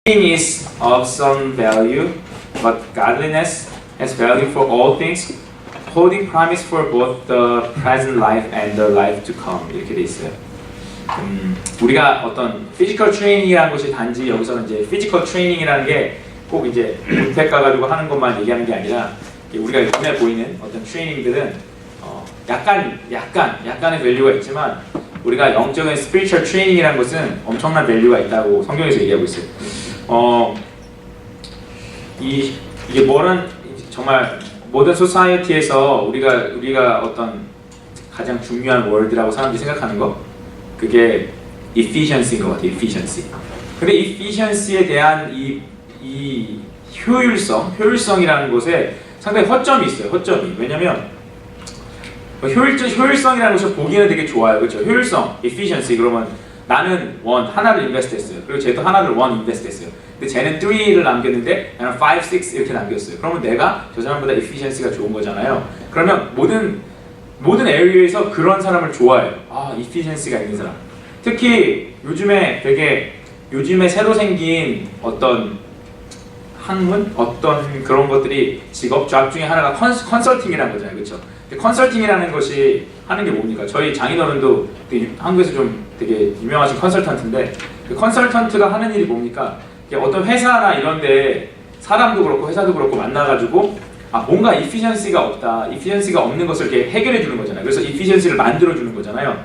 Everything is of some value, but godliness has value for all things, holding promise for both the present life and the life to come. 이렇게 돼 있어요. 우리가 어떤 피지컬 트레이닝이라는 것이 단지 여기서는 이제 피지컬 트레이닝이라는 게 꼭 이제 모텔 가가지고 하는 것만 얘기하는 게 아니라 우리가 눈에 보이는 어떤 트레이닝들은 약간의 밸류가 있지만 우리가 영적인 스피리추얼 트레이닝이라는 것은 엄청난 밸류가 있다고 성경에서 얘기하고 있어요. 이게 정말 모든 소사이어티에서 우리가 어떤 가장 중요한 월드라고 사람들이 생각하는 거 그게 efficiency인 것 같아요. efficiency. 근데 efficiency에 대한 이 효율성이라는 것에 상당히 허점이 있어요. 허점이. 왜냐면 효율성이라는 것을 보기에는 되게 좋아요. 그렇죠? 효율성, efficiency. 그러면 나는 하나를 인베스트 했어요. 그리고 쟤도 하나를 인베스트 했어요. 근데 쟤는 3를 남겼는데 나는 5, 6 이렇게 남겼어요. 그러면 내가 저 사람보다 efficiency가 좋은 거잖아요. 그러면 모든 에리어에서 그런 사람을 좋아해요. efficiency가 있는 사람. 특히 요즘에 새로 생긴 어떤 학문? 어떤 그런 것들이 직업, 잡 중에 하나가 컨설팅이라는 거잖아요. 그렇죠? 컨설팅이라는 것이 하는 게 뭡니까? 저희 장인어른도 한국에서 좀 되게 유명하신 컨설턴트인데 그 컨설턴트가 하는 일이 뭡니까? 어떤 회사나 이런 데 사람도 그렇고 회사도 그렇고 만나가지고 뭔가 이피션시가 없다. 이피션시가 없는 것을 이렇게 해결해 주는 거잖아요. 그래서 이피션시를 만들어 주는 거잖아요.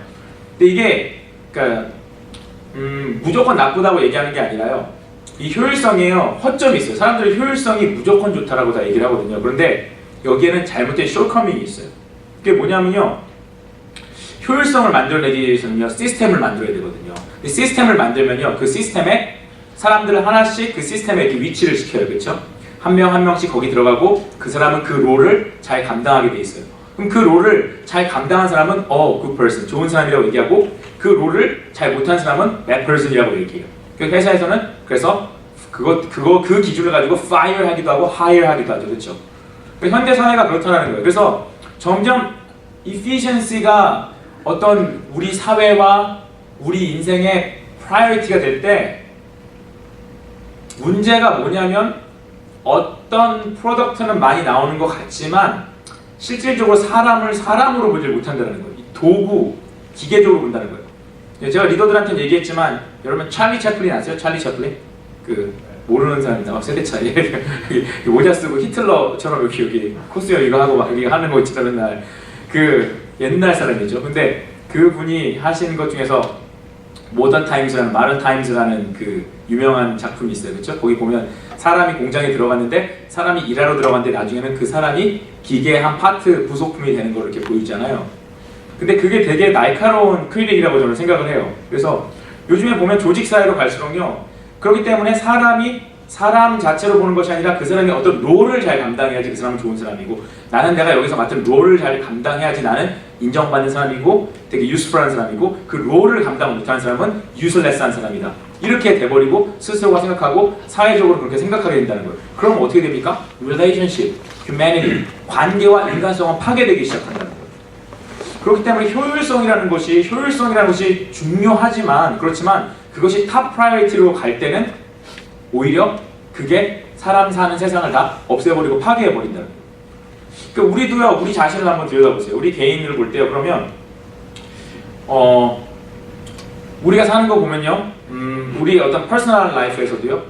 근데 이게 그러니까 무조건 나쁘다고 얘기하는 게 아니라요. 이 효율성에요. 허점이 있어요. 사람들이 효율성이 무조건 좋다라고 다 얘기를 하거든요. 그런데 여기에는 잘못된 숏커밍이 있어요. 그게 뭐냐면요. 효율성을 만들어내기 위해서는요. 시스템을 만들어야 되거든요. 이 시스템을 만들면요. 그 시스템에 사람들을 하나씩 그 시스템에 이렇게 위치를 시켜요. 그렇죠? 한 명씩 거기 들어가고 그 사람은 그 롤을 잘 감당하게 돼 있어요. 그럼 그 롤을 잘 감당한 사람은 good person, 좋은 사람이라고 얘기하고 그 롤을 잘 못한 사람은 bad person이라고 얘기해요. 그 회사에서는 그래서 그 기준을 가지고 fire 하기도 하고 hire 하기도 하죠. 그렇죠? 현대 사회가 그렇다는 거예요. 그래서 점점 efficiency가 어떤 우리 사회와 우리 인생의 priority가 될 때 문제가 뭐냐면 어떤 프로덕트는 많이 나오는 것 같지만 실질적으로 사람을 사람으로 보지 못한다는 거예요. 이 도구, 기계적으로 본다는 거예요. 제가 리더들한테는 얘기했지만 여러분 찰리 채플린 아세요? 찰리 채플린? 모르는 사람이다. 세대 차이. 모자 쓰고 히틀러처럼 여기 코스염 이거 하고 막 여기 하는 거 있잖아 맨날. 옛날 사람이죠. 근데 그분이 하신 것 중에서 모던 타임즈라는 그 유명한 작품이 있어요. 그렇죠? 거기 보면 사람이 공장에 들어갔는데 사람이 일하러 들어갔는데 나중에는 그 사람이 기계의 한 파트 부속품이 되는 걸 이렇게 보이잖아요. 근데 그게 되게 날카로운 클릭이라고 저는 생각을 해요. 그래서 요즘에 보면 조직 사회로 갈수록요. 그렇기 때문에 사람이 사람 자체로 보는 것이 아니라 그 사람이 어떤 롤을 잘 감당해야지 그 사람은 좋은 사람이고 내가 여기서 맡은 롤을 잘 감당해야지 나는 인정받는 사람이고 되게 유스풀한 사람이고 그 롤을 감당 못하는 사람은 유슬레스한 사람이다. 이렇게 돼버리고 스스로가 생각하고 사회적으로 그렇게 생각하게 된다는 거예요. 그럼 어떻게 됩니까? relationship, humanity, 관계와 인간성은 파괴되기 시작한다는 거예요. 그렇기 때문에 효율성이라는 것이 중요하지만 그렇지만 그것이 탑 프라이어리티로 갈 때는 오히려 그게 사람 사는 세상을 다 없애버리고 파괴해버린다는 거예요. 그러니까 우리도요, 우리 자신을 한번 들여다보세요. 우리 개인을 볼 때요, 그러면 우리가 사는 거 보면요, 우리 어떤 퍼스널 라이프에서도요,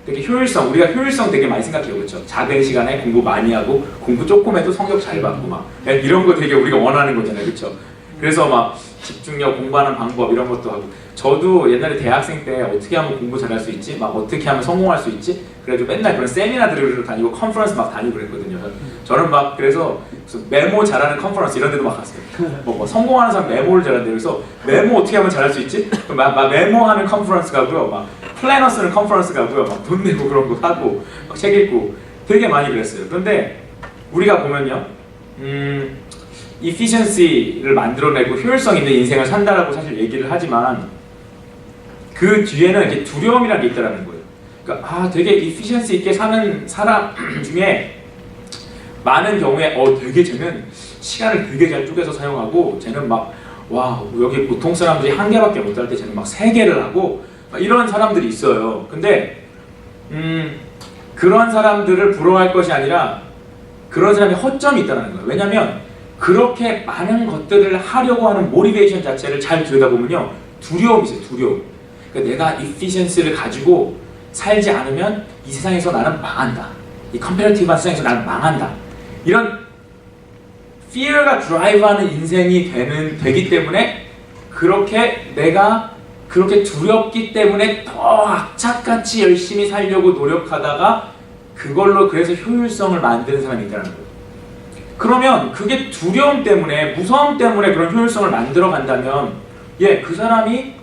되게 우리가 효율성 되게 많이 생각해요, 그렇죠? 작은 시간에 공부 많이 하고 공부 조금 해도 성적 잘 받고 막 이런 거 되게 우리가 원하는 거잖아요, 그렇죠? 그래서 막 집중력, 공부하는 방법 이런 것도 하고 저도 옛날에 대학생 때 어떻게 하면 공부 잘할 수 있지? 막 어떻게 하면 성공할 수 있지? 그래가지고 맨날 그런 세미나들을 다니고 컨퍼런스 막 다니고 그랬거든요. 저는 막 그래서 메모 잘하는 컨퍼런스 이런 데도 막 갔어요. 뭐 성공하는 사람 메모를 잘한대요. 그래서 메모 어떻게 하면 잘할 수 있지? 막 메모하는 컨퍼런스 가고요. 막 플래너 쓰는 컨퍼런스 가고요. 막 돈 내고 그런 거 하고 막 책 읽고 되게 많이 그랬어요. 그런데 우리가 보면요. efficiency를 만들어내고 효율성 있는 인생을 산다라고 사실 얘기를 하지만 그 뒤에는 이렇게 두려움이라는 게 있다는 거예요. 그러니까 되게 efficiency 있게 사는 사람 중에 많은 경우에 되게 쟤는 시간을 되게 잘 쪼개서 사용하고 쟤는 여기 보통 사람들이 한 개밖에 못 할 때 쟤는 막 3개를 하고 이런 사람들이 있어요. 근데 그런 사람들을 부러워할 것이 아니라 그런 사람이 허점이 있다는 거예요. 왜냐하면 그렇게 많은 것들을 하려고 하는 모티베이션 자체를 잘 들여다보면요, 두려움이 있어요. 두려움. 그러니까 내가 efficiency를 가지고 살지 않으면 이 세상에서 나는 망한다. 이 컴패러티브한 세상에서 나는 망한다. 이런 fear가 드라이브하는 인생이 되기 때문에 그렇게 내가 그렇게 두렵기 때문에 더 악착같이 열심히 살려고 노력하다가 그걸로 그래서 효율성을 만드는 사람이 있다는 거예요. 그러면 그게 두려움 때문에, 무서움 때문에 그런 효율성을 만들어 간다면 그 사람이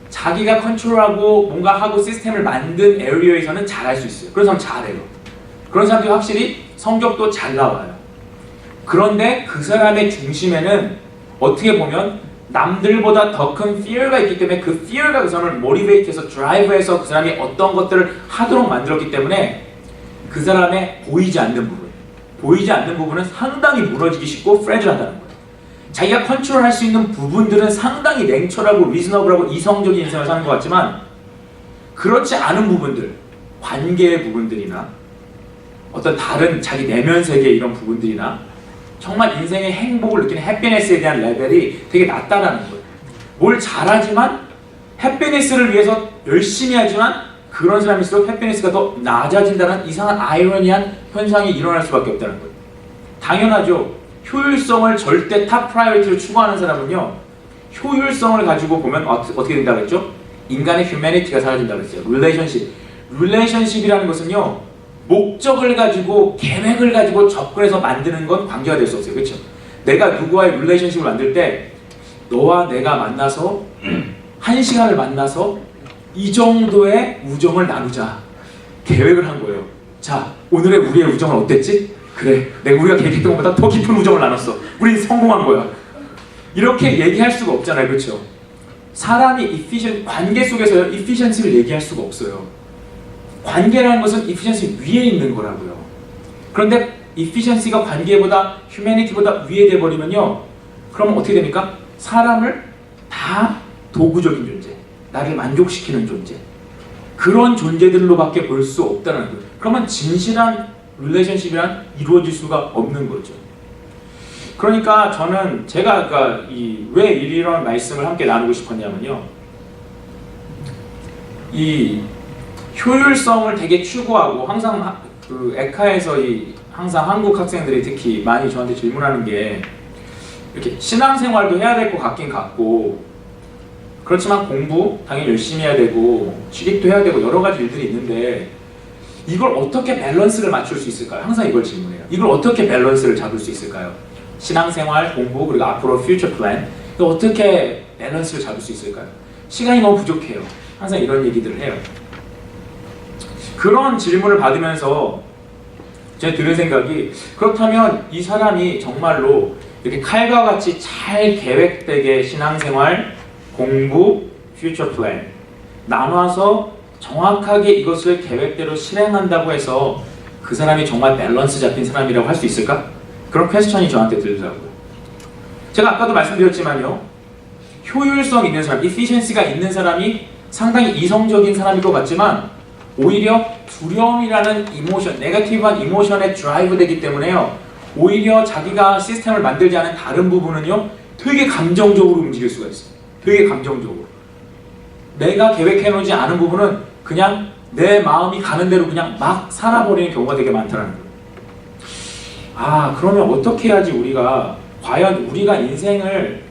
자기가 컨트롤하고 뭔가 하고 시스템을 만든 에리어에서는 잘할 수 있어요. 그런 사람 잘해요. 그런 사람들이 확실히 성적도 잘 나와요. 그런데 그 사람의 중심에는 어떻게 보면 남들보다 더 큰 fear가 있기 때문에 그 fear가 그 사람을 모티베이트해서 드라이브해서 그 사람이 어떤 것들을 하도록 만들었기 때문에 그 사람의 보이지 않는 부분은 상당히 무너지기 쉽고 프레질하다는 거예요. 자기가 컨트롤할 수 있는 부분들은 상당히 냉철하고 리즈너블하고 이성적인 인생을 사는 것 같지만 그렇지 않은 부분들, 관계의 부분들이나 어떤 다른 자기 내면 세계 이런 부분들이나 정말 인생의 행복을 느끼는 해피니스에 대한 레벨이 되게 낮다라는 거예요. 뭘 잘하지만 해피니스를 위해서 열심히 하지만 그런 사람일수록 해피니스가 더 낮아진다는 이상한 아이러니한 현상이 일어날 수밖에 없다는 거예요. 당연하죠. 효율성을 절대 탑 프라이어리티로 추구하는 사람은요, 효율성을 가지고 보면 어떻게 된다고 했죠? 인간의 휴머니티가 사라진다고 했어요. 릴레이션십이라는 것은요, 목적을 가지고 계획을 가지고 접근해서 만드는 건 관계가 될 수 없어요. 그렇죠? 내가 누구와의 릴레이션십을 만들 때 너와 내가 만나서 1시간을 만나서 이 정도의 우정을 나누자 계획을 한 거예요. 자, 오늘의 우리의 우정은 어땠지? 그래, 우리가 계획했던 것보다 더 깊은 우정을 나눴어. 우린 성공한 거야. 이렇게 얘기할 수가 없잖아요. 그렇죠? 사람이 관계 속에서 efficiency를 얘기할 수가 없어요. 관계라는 것은 efficiency 위에 있는 거라고요. 그런데 efficiency가 관계보다 humanity보다 위에 돼버리면요, 그러면 어떻게 됩니까? 사람을 다 도구적인 존재, 나를 만족시키는 존재, 그런 존재들로밖에 볼 수 없다는 거예요. 그러면 진실한 릴레이션십이란 이루어질 수가 없는 거죠. 그러니까 저는 제가 왜 이런 말씀을 함께 나누고 싶었냐면요, 이 효율성을 되게 추구하고 항상 그 에카에서 항상 한국 학생들이 특히 많이 저한테 질문하는 게 이렇게 신앙생활도 해야 될 것 같긴 같고 그렇지만 공부 당연히 열심히 해야 되고 취직도 해야 되고 여러 가지 일들이 있는데 이걸 어떻게 밸런스를 맞출 수 있을까요? 항상 이걸 질문해요. 이걸 어떻게 밸런스를 잡을 수 있을까요? 신앙생활, 공부, 그리고 앞으로 퓨처 플랜, 이거 어떻게 밸런스를 잡을 수 있을까요? 시간이 너무 부족해요. 항상 이런 얘기들을 해요. 그런 질문을 받으면서 제가 들은 생각이, 그렇다면 이 사람이 정말로 이렇게 칼과 같이 잘 계획되게 신앙생활, 공부, 퓨처 플랜 나눠서 정확하게 이것을 계획대로 실행한다고 해서 그 사람이 정말 밸런스 잡힌 사람이라고 할 수 있을까? 그런 퀘스천이 저한테 들더라고요. 제가 아까도 말씀드렸지만요, 효율성 있는 사람, efficiency가 있는 사람이 상당히 이성적인 사람일 것 같지만 오히려 두려움이라는 이모션, 네거티브한 이모션에 드라이브 되기 때문에요, 오히려 자기가 시스템을 만들지 않은 다른 부분은요 되게 감정적으로 움직일 수가 있어요. 되게 감정적으로. 내가 계획해놓지 않은 부분은 그냥 내 마음이 가는 대로 그냥 막 살아버리는 경우가 되게 많다는 거예요. 그러면 어떻게 해야지 과연 우리가 인생을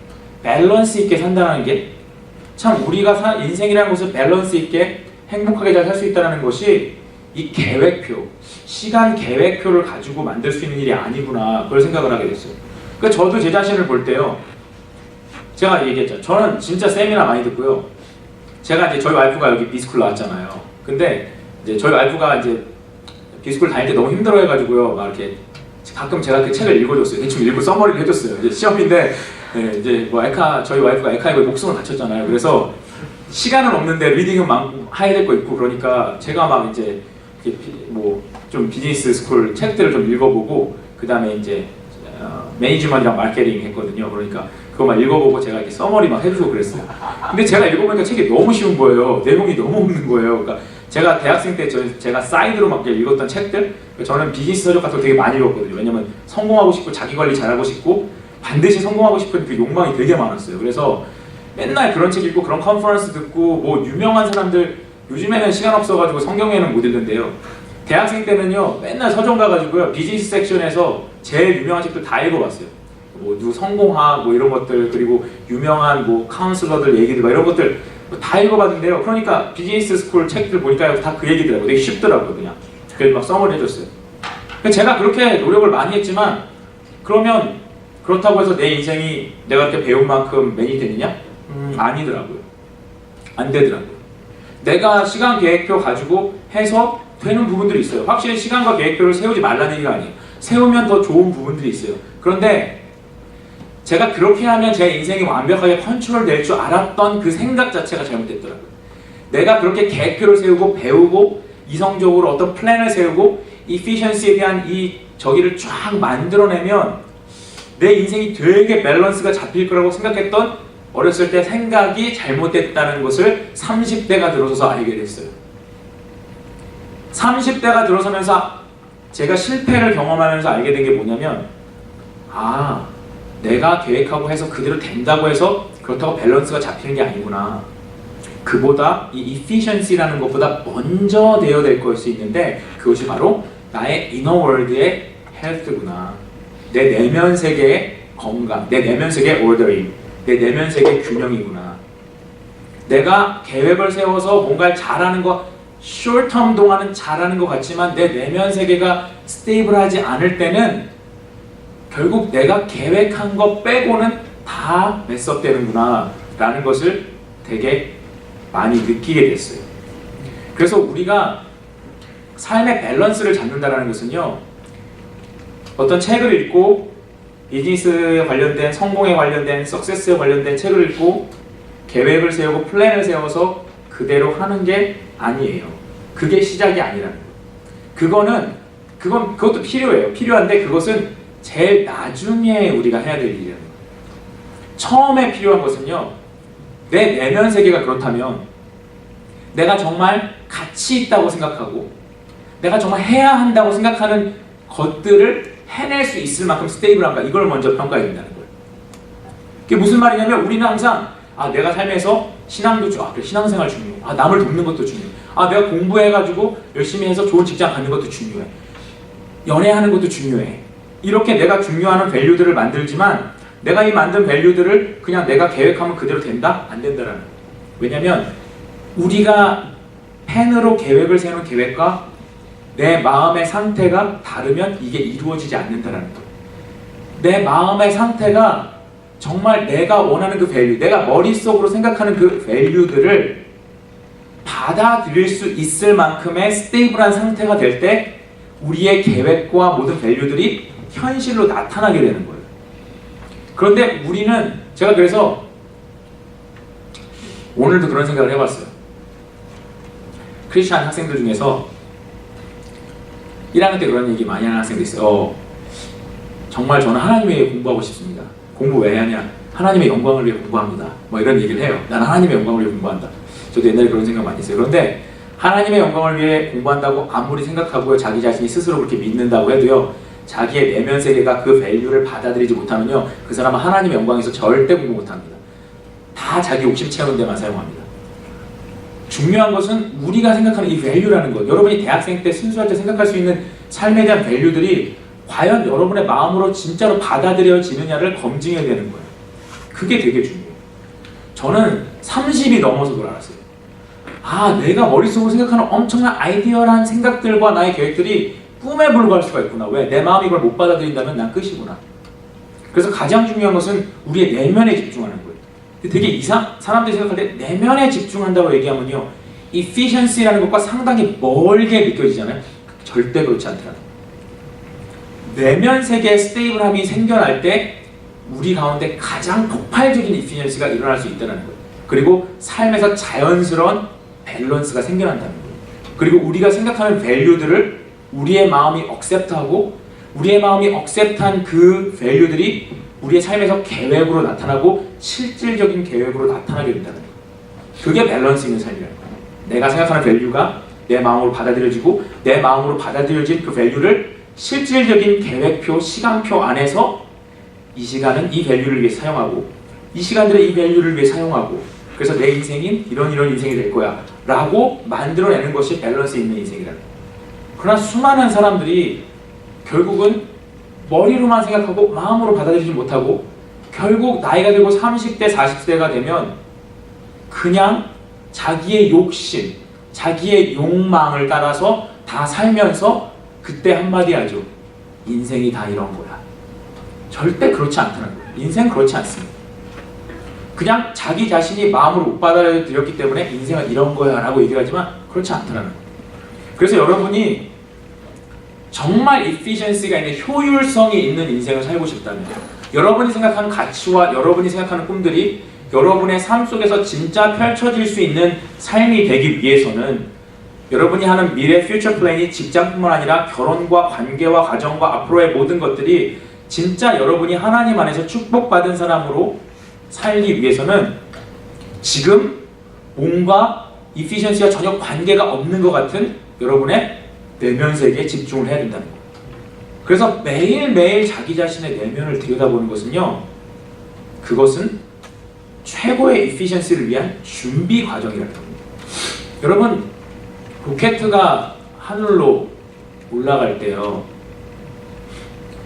밸런스 있게 산다는 게, 참 우리가 인생이라는 것을 밸런스 있게 행복하게 잘 살 수 있다는 것이 이 계획표, 시간 계획표를 가지고 만들 수 있는 일이 아니구나, 그걸 생각을 하게 됐어요. 그러니까 저도 제 자신을 볼 때요, 제가 얘기했죠. 저는 진짜 세미나 많이 듣고요. 제가 이제 저희 와이프가 여기 비스쿨 나왔잖아요. 근데 이제 저희 와이프가 이제 비스쿨 다닐 때 너무 힘들어해가지고요, 막 이렇게 가끔 제가 그 책을 읽어줬어요. 대충 읽고 써머리를 해줬어요. 이제 시험인데 이제 뭐 저희 와이프가 에카에 목숨을 바쳤잖아요. 그래서 시간은 없는데 리딩은 해야 될 거 있고, 그러니까 제가 막 이제 뭐 좀 비즈니스 스쿨 책들을 좀 읽어보고, 그 다음에 이제 매니지먼트랑 마케팅 했거든요. 그러니까 그거 막 읽어보고 제가 이렇게 서머리 막 해주고 그랬어요. 근데 제가 읽어보니까 책이 너무 쉬운 거예요. 내용이 너무 없는 거예요. 그러니까 제가 대학생 때 제가 사이드로 막 읽었던 책들, 저는 비즈니스 서적 같은 거 되게 많이 읽었거든요. 왜냐면 성공하고 싶고 자기 관리 잘하고 싶고 반드시 성공하고 싶은 그 욕망이 되게 많았어요. 그래서 맨날 그런 책 읽고 그런 컨퍼런스 듣고 뭐 유명한 사람들, 요즘에는 시간 없어가지고 성경에는 못 읽는데요. 대학생 때는요 맨날 서점 가가지고요 비즈니스 섹션에서 제일 유명한 책들 다 읽어봤어요. 뭐 누구 성공학 뭐 이런 것들, 그리고 유명한 뭐 카운슬러들 얘기들 막 이런 것들 다 읽어봤는데요. 그러니까 비즈니스 스쿨 책들 보니까 다 그 얘기더라고요. 되게 쉽더라고요. 그냥 그래서 막 써머리 해줬어요. 제가 그렇게 노력을 많이 했지만 그러면 그렇다고 해서 내 인생이 내가 그렇게 배운 만큼 맨이 되느냐? 아니더라고요. 안 되더라고요. 내가 시간 계획표 가지고 해서 되는 부분들이 있어요. 확실히 시간과 계획표를 세우지 말라는 얘기가 아니에요. 세우면 더 좋은 부분들이 있어요. 그런데 제가 그렇게 하면 제 인생이 완벽하게 컨트롤 될 줄 알았던 그 생각 자체가 잘못됐더라고요. 내가 그렇게 계획표를 세우고 배우고 이성적으로 어떤 플랜을 세우고 이피션시에 대한 이 저기를 쫙 만들어내면 내 인생이 되게 밸런스가 잡힐 거라고 생각했던 어렸을 때 생각이 잘못됐다는 것을 30대가 들어서서 알게 됐어요. 30대가 들어서면서 제가 실패를 경험하면서 알게 된 게 뭐냐면, 아, 내가 계획하고 해서 그대로 된다고 해서 그렇다고 밸런스가 잡히는 게 아니구나. 그보다 이 efficiency라는 것보다 먼저 되어야 될 것일 수 있는데 그것이 바로 나의 inner world의 health구나. 내 내면 세계의 건강, 내 내면 세계의 ordering, 내 내면 세계의 균형이구나. 내가 계획을 세워서 뭔가를 잘하는 거, short term 동안은 잘하는 것 같지만 내 내면 세계가 스테이블하지 않을 때는 결국 내가 계획한 거 빼고는 다 메스업되는구나 라는 것을 되게 많이 느끼게 됐어요. 그래서 우리가 삶의 밸런스를 잡는다는 것은요, 어떤 책을 읽고 비즈니스에 관련된, 성공에 관련된, 석세스에 관련된 책을 읽고 계획을 세우고 플랜을 세워서 그대로 하는 게 아니에요. 그게 시작이 아니라는 거예요. 그것도 필요해요. 필요한데 그것은 제일 나중에 우리가 해야 될 일이라는 거예요. 처음에 필요한 것은요, 내 내면 세계가 그렇다면 내가 정말 가치 있다고 생각하고 내가 정말 해야 한다고 생각하는 것들을 해낼 수 있을 만큼 스테이블한가, 이걸 먼저 평가해야 된다는 거예요. 그게 무슨 말이냐면 우리는 항상 내가 삶에서 신앙도 그래, 신앙생활 중요해. 남을 돕는 것도 중요해. 내가 공부해가지고 열심히 해서 좋은 직장 갖는 것도 중요해. 연애하는 것도 중요해. 이렇게 내가 중요한 밸류들을 만들지만 내가 이 만든 밸류들을 그냥 내가 계획하면 그대로 된다? 안 된다라는 거예요. 왜냐면 우리가 펜으로 계획을 세우는 계획과 내 마음의 상태가 다르면 이게 이루어지지 않는다라는 거예요. 내 마음의 상태가 정말 내가 원하는 그 밸류, 내가 머릿속으로 생각하는 그 밸류들을 받아들일 수 있을 만큼의 스테이블한 상태가 될 때 우리의 계획과 모든 밸류들이 현실로 나타나게 되는 거예요. 그런데 우리는, 제가 그래서 오늘도 그런 생각을 해봤어요. 크리스찬 학생들 중에서 1학년 때 그런 얘기 많이 하는 학생도 있어요. 정말 저는 하나님을 위해 공부하고 싶습니다. 공부 왜 하냐? 하나님의 영광을 위해 공부합니다. 뭐 이런 얘기를 해요. 나는 하나님의 영광을 위해 공부한다. 저도 옛날에 그런 생각 많이 했어요. 그런데 하나님의 영광을 위해 공부한다고 아무리 생각하고요, 자기 자신이 스스로 그렇게 믿는다고 해도요, 자기의 내면 세계가 그 밸류를 받아들이지 못하면요, 그 사람은 하나님의 영광에서 절대 공부 못합니다. 다 자기 욕심 채우는 데만 사용합니다. 중요한 것은 우리가 생각하는 이 밸류라는 것, 여러분이 대학생 때 순수할 때 생각할 수 있는 삶에 대한 밸류들이 과연 여러분의 마음으로 진짜로 받아들여지느냐를 검증해야 되는 거예요. 그게 되게 중요해요. 저는 30이 넘어서 그걸 알았어요. 내가 머릿속으로 생각하는 엄청난 아이디어란 생각들과 나의 계획들이 꿈에 불과할 수가 있구나. 왜? 내 마음이 이걸 못 받아들인다면 난 끝이구나. 그래서 가장 중요한 것은 우리의 내면에 집중하는 거예요. 되게 사람들이 생각할 때 내면에 집중한다고 얘기하면요, efficiency라는 것과 상당히 멀게 느껴지잖아요. 절대 그렇지 않더라고요. 내면 세계의 스테이블함이 생겨날 때 우리 가운데 가장 폭발적인 efficiency가 일어날 수 있다는 거예요. 그리고 삶에서 자연스러운 밸런스가 생겨난다는 거예요. 그리고 우리가 생각하는 밸류들을 우리의 마음이 억셉트하고 우리의 마음이 억셉트한 그 밸류들이 우리의 삶에서 계획으로 나타나고 실질적인 계획으로 나타나게 된다는 거예요. 그게 밸런스 있는 삶이라는 거예요. 내가 생각하는 밸류가 내 마음으로 받아들여지고 내 마음으로 받아들여진 그 밸류를 실질적인 계획표, 시간표 안에서 이 시간은 이 밸류를 위해 사용하고 이 시간들은 이 밸류를 위해 사용하고 그래서 내 인생인 이런 인생이 될 거야 라고 만들어내는 것이 밸런스 있는 인생이라는 거예요. 그러나 수많은 사람들이 결국은 머리로만 생각하고 마음으로 받아들이지 못하고 결국 나이가 들고 30대, 40대가 되면 그냥 자기의 욕심, 자기의 욕망을 따라서 다 살면서 그때 한마디 하죠. 인생이 다 이런 거야. 절대 그렇지 않다는 거예요. 인생 그렇지 않습니다. 그냥 자기 자신이 마음으로 못 받아들였기 때문에 인생은 이런 거야 라고 얘기를 하지만 그렇지 않다는 거예요. 그래서 여러분이 정말 efficiency가 있는 효율성이 있는 인생을 살고 싶다면 여러분이 생각하는 가치와 여러분이 생각하는 꿈들이 여러분의 삶 속에서 진짜 펼쳐질 수 있는 삶이 되기 위해서는 여러분이 하는 미래 퓨처 플랜이 직장뿐만 아니라 결혼과 관계와 가정과 앞으로의 모든 것들이 진짜 여러분이 하나님 안에서 축복받은 사람으로 살기 위해서는 지금 뭔가 이피션시와 전혀 관계가 없는 것 같은 여러분의 내면 세계에 집중을 해야 된다는 거예요. 그래서 매일매일 자기 자신의 내면을 들여다보는 것은요, 그것은 최고의 이피션시를 위한 준비 과정이라는 겁니다. 여러분, 로켓가 하늘로 올라갈 때요,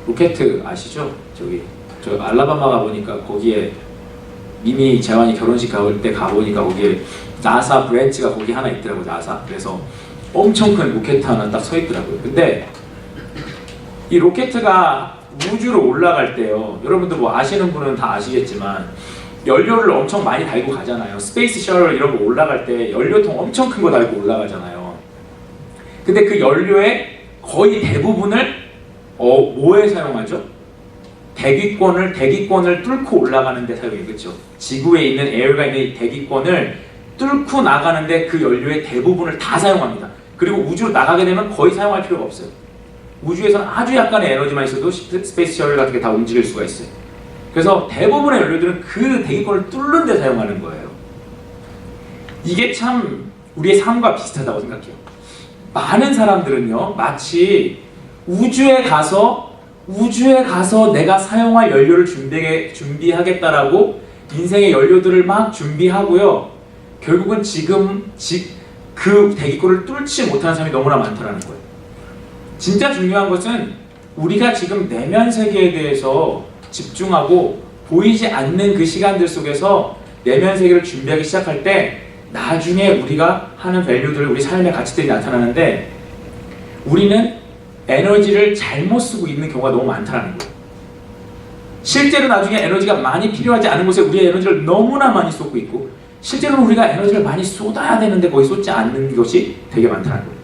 로켓 아시죠? 저 알라바마 가보니까 거기에 미미 재환이 결혼식 가볼 때 가보니까 거기에 나사 브랜치가 거기 하나 있더라고요. 나사. 그래서 엄청 큰 로켓 하나 딱 서 있더라고요. 근데 이 로켓가 우주로 올라갈 때요, 여러분들 뭐 아시는 분은 다 아시겠지만 연료를 엄청 많이 달고 가잖아요. 스페이스 셔틀 이런 거 올라갈 때 연료통 엄청 큰 거 달고 올라가잖아요. 근데 그 연료의 거의 대부분을 뭐에 사용하죠? 대기권을 뚫고 올라가는 데 사용해요. 그렇죠? 지구에 있는 에어가 있는 이 대기권을 뚫고 나가는데 그 연료의 대부분을 다 사용합니다. 그리고 우주로 나가게 되면 거의 사용할 필요가 없어요. 우주에서는 아주 약간의 에너지만 있어도 스페이스 셔틀 같은 게 다 움직일 수가 있어요. 그래서 대부분의 연료들은 그 대기권을 뚫는 데 사용하는 거예요. 이게 참 우리의 삶과 비슷하다고 생각해요. 많은 사람들은요, 마치 우주에 가서 내가 사용할 연료를 준비하겠다라고 인생의 연료들을 막 준비하고요, 결국은 그 대기권을 뚫지 못하는 사람이 너무나 많다는 거예요. 진짜 중요한 것은 우리가 지금 내면 세계에 대해서 집중하고 보이지 않는 그 시간들 속에서 내면 세계를 준비하기 시작할 때 나중에 우리가 하는 밸류들, 우리 삶의 가치들이 나타나는데 우리는 에너지를 잘못 쓰고 있는 경우가 너무 많다는 거예요. 실제로 나중에 에너지가 많이 필요하지 않은 곳에 우리의 에너지를 너무나 많이 쏟고 있고 실제로는 우리가 에너지를 많이 쏟아야 되는데 거의 쏟지 않는 것이 되게 많다는 거예요.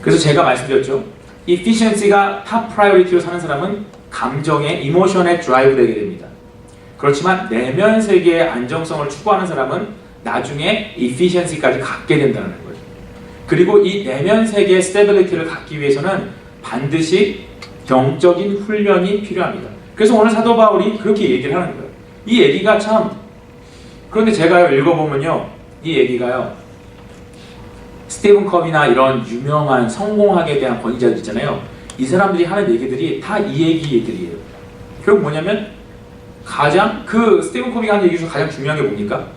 그래서 제가 말씀드렸죠. efficiency가 탑 프라이어리티로 사는 사람은 감정의, 이모션에 드라이브 되게 됩니다. 그렇지만 내면 세계의 안정성을 추구하는 사람은 나중에 efficiency까지 갖게 된다는 거예요. 그리고 이 내면 세계의 스테빌리티를 갖기 위해서는 반드시 영적인 훈련이 필요합니다. 그래서 오늘 사도 바울이 그렇게 얘기를 하는 거예요. 이 얘기가 참, 그런데 제가 읽어보면요, 이 얘기가요, 스티븐 컵이나 이런 유명한 성공학에 대한 권위자들 있잖아요. 이 사람들이 하는 얘기들이 다 이 얘기들이에요. 결국 뭐냐면 스티븐 컵이 하는 얘기 중에 가장 중요한 게 뭡니까?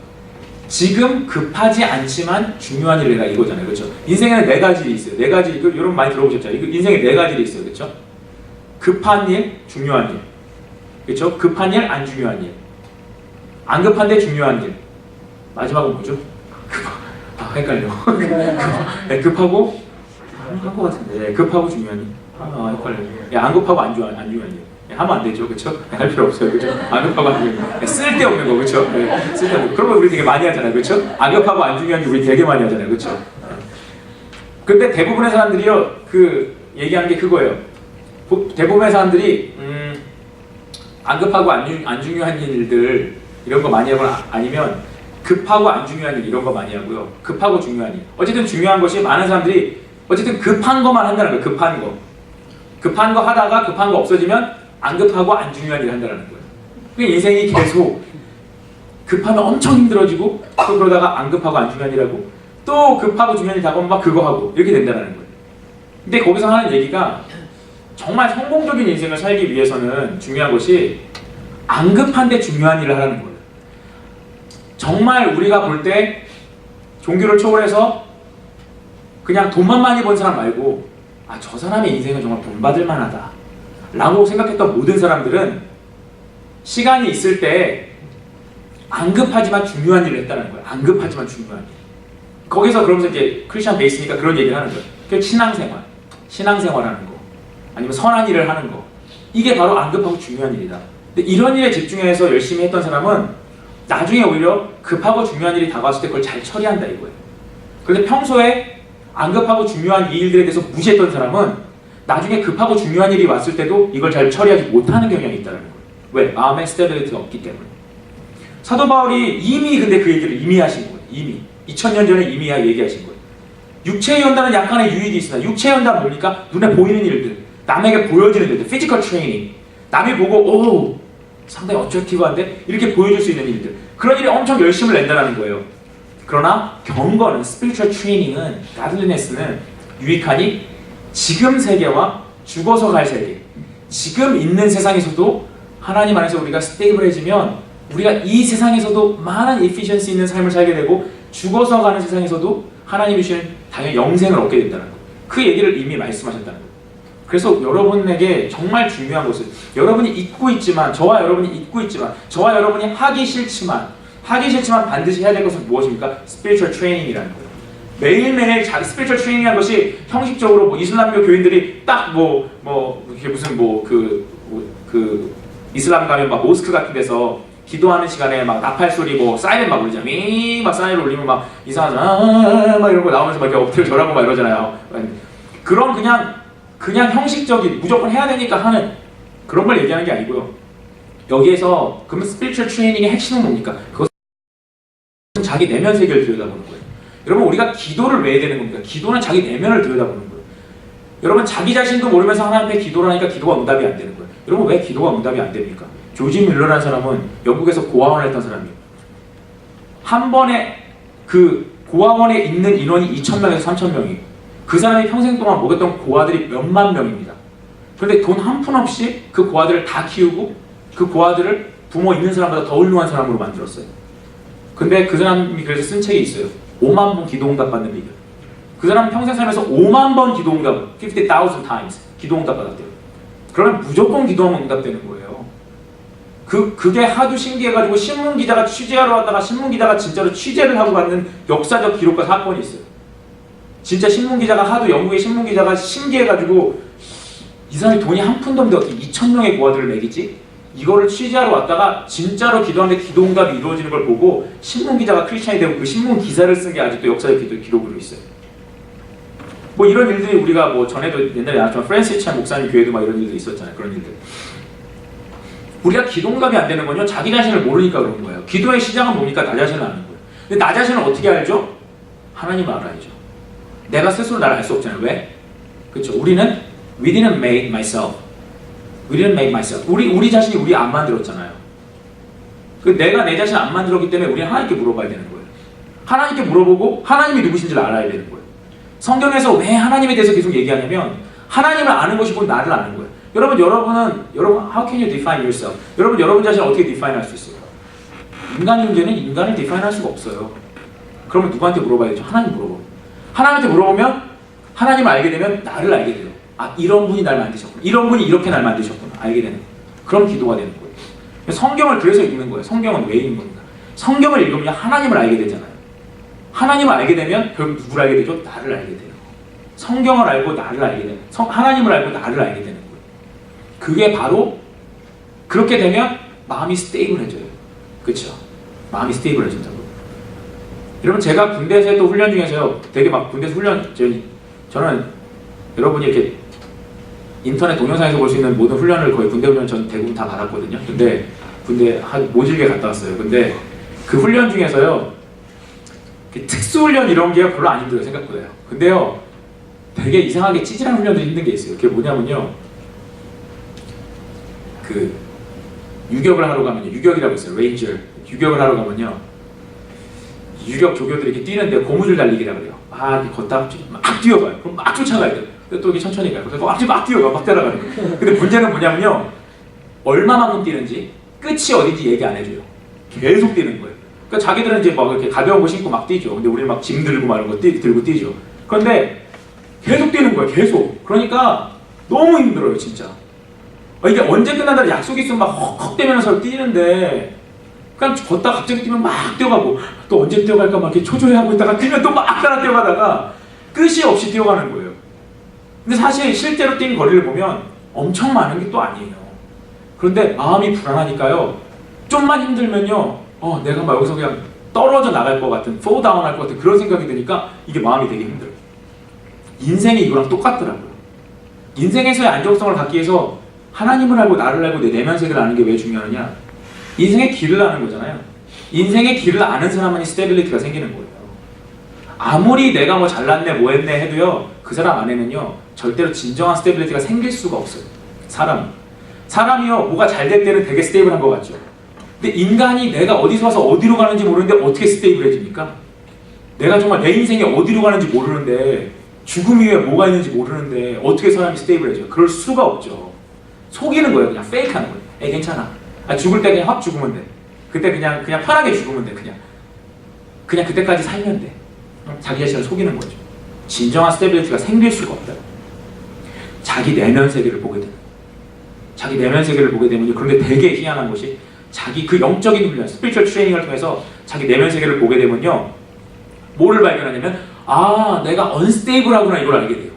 지금 급하지 않지만 중요한 일을 해라 이거잖아요. 그렇죠? 인생에는 네 가지 일이 있어요. 네 가지, 여러분 많이 들어보셨잖아요. 인생에 네 가지 일이 있어요. 그렇죠? 급한 일, 중요한 일. 그렇죠? 급한 일, 안 중요한 일. 안 급한데 중요한 일. 마지막은 뭐죠? 헷갈려. 네, 급하고 한 것 같은데. 네, 급하고 중요한 일. 헷갈려. 안 급하고 안 중요한 일. 하면 안 되죠, 그렇죠? 할 필요 없어요, 그렇죠? 안 급하고 안 중요한 일. 쓸데없는 거, 그렇죠? 네, 쓸데없는 거. 그런 거 우리 되게 많이 하잖아요, 그렇죠? 안 급하고 안 중요한 일 우리 되게 많이 하잖아요, 그렇죠? 근데 대부분의 사람들이요, 얘기하는 게 그거예요. 대부분의 사람들이 안 급하고 안 중요한 일들 이런 거 많이 하거나 아니면 급하고 안 중요한 일 이런 거 많이 하고요. 급하고 중요한 일. 어쨌든 중요한 것이 많은 사람들이 어쨌든 급한 것만 한다는 거예요. 급한 거. 급한 거 하다가 급한 거 없어지면 안 급하고 안 중요한 일 한다는 거예요. 그러니까 인생이 계속 급하면 엄청 힘들어지고 또 그러다가 안 급하고 안 중요한 일하고 또 급하고 중요한 일 다가오면 막 그거 하고 이렇게 된다는 거예요. 근데 거기서 하는 얘기가 정말 성공적인 인생을 살기 위해서는 중요한 것이 안 급한데 중요한 일을 하라는 거예요. 정말 우리가 볼 때 종교를 초월해서 그냥 돈만 많이 번 사람 말고 아, 저 사람의 인생은 정말 본받을 만하다 라고 생각했던 모든 사람들은 시간이 있을 때 안 급하지만 중요한 일을 했다는 거예요. 안 급하지만 중요한 일. 거기서 그러면서 이제 크리스천 베이스니까 그런 얘기를 하는 거예요. 그 신앙생활하는 거, 아니면 선한 일을 하는 거, 이게 바로 안 급하고 중요한 일이다. 근데 이런 일에 집중해서 열심히 했던 사람은 나중에 오히려 급하고 중요한 일이 다가왔을 때 그걸 잘 처리한다 이거예요. 그런데 평소에 안 급하고 중요한 이 일들에 대해서 무시했던 사람은 나중에 급하고 중요한 일이 왔을 때도 이걸 잘 처리하지 못하는 경향이 있다는 거예요. 왜? 마음의 스테빌리티가 없기 때문에. 사도 바울이 이미 근데 그 얘기를 이미 하신 거예요. 이미 2000년 전에 이미 얘기하신 거예요. 육체의 연단은 약간의 유익이 있으나 육체의 연단은 뭡니까? 눈에 보이는 일들, 남에게 보여지는 일들, 피지컬 트레이닝, 남이 보고 오 상당히 어트랙티브한데 이렇게 보여줄 수 있는 일들, 그런 일에 엄청 열심을 낸다는 거예요. 그러나 경건은, 스피리추얼 트레이닝은, 가들리네스는 유익하니 지금 세계와 죽어서 갈 세계, 지금 있는 세상에서도 하나님 안에서 우리가 스테이블해지면 우리가 이 세상에서도 많은 에피션시 있는 삶을 살게 되고 죽어서 가는 세상에서도 하나님이 주시는 당연히 영생을 얻게 된다는 거예요. 그 얘기를 이미 말씀하셨다는 거예요. 그래서 여러분에게 정말 중요한 것은 여러분이 잊고 있지만, 저와 여러분이 잊고 있지만, 저와 여러분이 하기 싫지만 반드시 해야 될 것은 무엇입니까? 스피리추얼 트레이닝이라는 거예요. 매일매일 스피리추얼 트레이닝이라는 것이 형식적으로 뭐 이슬람교 교인들이 딱 이게 무슨 이슬람 가면 막 모스크 같은 데서 기도하는 시간에 막 나팔 소리 사이렌 막 울잖아요. 막 사이렌 울리면 막 이상하죠. 막 이런 거 나오면서 막 이렇게 엎드려 절하고 막 이러잖아요. 그런 그냥 형식적인 무조건 해야 되니까 하는 그런 걸 얘기하는 게 아니고요. 여기에서 그러면 스피리추얼 트레이닝의 핵심은 뭡니까? 그것은 자기 내면 세계를 들여다보는 거예요. 여러분, 우리가 기도를 왜 해야 되는 겁니까? 기도는 자기 내면을 들여다보는 거예요. 여러분, 자기 자신도 모르면서 하나님 앞에 기도를 하니까 기도가 응답이 안 되는 거예요. 여러분, 왜 기도가 응답이 안 됩니까? 조지 밀러라는 사람은 영국에서 고아원을 했던 사람이에요. 한 번에 그 고아원에 있는 인원이 2,000명에서 3,000명이에요. 그 사람이 평생 동안 먹였던 고아들이 몇만 명입니다. 그런데 돈 한 푼 없이 그 고아들을 다 키우고 그 고아들을 부모 있는 사람보다 더 훌륭한 사람으로 만들었어요. 근데 그 사람이 그래서 쓴 책이 있어요. 5만 번 기도응답 받는 비결. 그 사람은 평생 살면서 5만 번 기도응답, 50,000 times 기도응답 받았대요. 그러면 무조건 기도하면 응답되는 거예요. 그게 하도 신기해가지고 신문기자가 취재하러 왔다가 신문기자가 진짜로 취재를 하고 받는 역사적 기록과 사건이 있어요. 진짜 신문기자가 하도 영국의 신문기자가 신기해가지고 이 사람이 돈이 한 푼도 없는데 어떻게 2,000명의 고아들을 먹이지? 이거를 취재하러 왔다가 진짜로 기도하는데 기도응답이 이루어지는 걸 보고 신문기자가 크리스찬이 되고 그 신문 기사를 쓴 게 아직도 역사적 기록으로 있어요. 이런 일들이 우리가 전에도 옛날에 나왔지만 프랜시스 찬 목사님 교회도 막 이런 일도 있었잖아요. 그런 일들. 우리가 기도응답이 안 되는 건요, 자기 자신을 모르니까 그런 거예요. 기도의 시작은 뭡니까? 나 자신을 아는 거예요. 근데 나 자신을 어떻게 알죠? 하나님을 알아야죠. 내가 스스로 나를 알 수 없잖아요. 왜? 그렇죠. 우리는 we didn't make myself. We didn't make myself. 우리 자신이 우리 안 만들었잖아요. 내가 내 자신을 안 만들었기 때문에 우리는 하나님께 물어봐야 되는 거예요. 하나님께 물어보고 하나님이 누구신지를 알아야 되는 거예요. 성경에서 왜 하나님에 대해서 계속 얘기하냐면 하나님을 아는 것이 곧 나를 아는 거예요. 여러분, how can you define yourself? 여러분 자신을 어떻게 define 할 수 있어요? 인간의 문제는 인간을 define 할 수가 없어요. 그러면 누구한테 물어봐야죠? 하나님 물어보고. 하나님한테 물어보면 하나님을 알게 되면 나를 알게 돼요. 아, 이런 분이 날 만드셨구나. 이런 분이 이렇게 날 만드셨구나. 알게 되는 거예요. 그런 기도가 되는 거예요. 성경을 그래서 읽는 거예요. 성경은 왜 읽는 겁니까? 성경을 읽으면 하나님을 알게 되잖아요. 하나님을 알게 되면 결국 누구를 알게 되죠? 나를 알게 돼요. 성경을 알고 나를 알게 되는, 하나님을 알고 나를 알게 되는 거예요. 그게 바로 그렇게 되면 마음이 스테이블해져요. 그렇죠? 마음이 스테이블해진다고. 여러분, 제가 군대에서 했던 훈련 중에서요, 되게 막 군대에서 저는 여러분이 이렇게 인터넷 동영상에서 볼 수 있는 모든 훈련을 거의 군대 훈련 전 대부분 다 받았거든요. 근데 군대 모질게 갔다 왔어요. 근데 그 훈련 중에서요, 특수훈련 이런 게 별로 안 힘들어요, 생각보다요. 근데요, 되게 이상하게 찌질한 훈련도 힘든 게 있어요. 그게 뭐냐면요, 유격을 하러 가면요, 유격이라고 있어요. 레인저. 유격을 하러 가면요, 유력 조교들이 이렇게 뛰는데 고무줄 달리기라 그래요. 이렇게 걷다가 막 뛰어가요. 그럼 막 쫓아가야 돼요. 또 이렇게 천천히 가요. 그래서 막 뛰어가, 막 따라가는 거예요. 근데 문제는 뭐냐면요. 얼마만큼 뛰는지 끝이 어딘지 얘기 안 해줘요. 계속 뛰는 거예요. 그러니까 자기들은 이제 막 이렇게 가벼운 거 신고 막 뛰죠. 근데 우리는 막 짐 들고 막 이런 거 들고 뛰죠. 그런데 계속 뛰는 거예요. 계속. 그러니까 너무 힘들어요, 진짜. 이게 언제 끝난다는 약속이 있으면 막 헉헉대면서 뛰는데 그냥 걷다 갑자기 뛰면 막 뛰어가고 또 언제 뛰어갈까 막 이렇게 초조해하고 있다가 뛰면 또 막 따라 뛰어가다가 끝이 없이 뛰어가는 거예요. 근데 사실 실제로 뛴 거리를 보면 엄청 많은 게 또 아니에요. 그런데 마음이 불안하니까요. 좀만 힘들면요. 내가 막 여기서 그냥 떨어져 나갈 것 같은, fall down 할 것 같은 그런 생각이 드니까 이게 마음이 되게 힘들어요. 인생이 이거랑 똑같더라고요. 인생에서의 안정성을 갖기 위해서 하나님을 알고 나를 알고 내 내면 세계를 아는 게 왜 중요하냐? 인생의 길을 아는 거잖아요. 인생의 길을 아는 사람만이 스테빌리티가 생기는 거예요. 아무리 내가 뭐 잘났네 뭐 했네 해도요. 그 사람 안에는요. 절대로 진정한 스테빌리티가 생길 수가 없어요. 사람이요. 뭐가 잘 될 때는 되게 스테이블한 것 같죠. 근데 인간이 내가 어디서 와서 어디로 가는지 모르는데 어떻게 스테이블해집니까? 내가 정말 내 인생이 어디로 가는지 모르는데 죽음 이후에 뭐가 있는지 모르는데 어떻게 사람이 스테이블해져요? 그럴 수가 없죠. 속이는 거예요. 그냥 페이크하는 거예요. 괜찮아. 죽을 때 그냥 확 죽으면 돼. 그때 그냥 편하게 죽으면 돼. 그냥 그때까지 살면 돼. 자기 자신을 속이는 거죠. 진정한 스테빌리티가 생길 수가 없다. 자기 내면 세계를 보게 됩니다. 자기 내면 세계를 보게 되면요. 그런데 되게 희한한 것이 자기 그 영적인 훈련, 스피리추얼 트레이닝을 통해서 자기 내면 세계를 보게 되면요. 뭐를 발견하냐면 내가 언스테이블하구나 이걸 알게 돼요.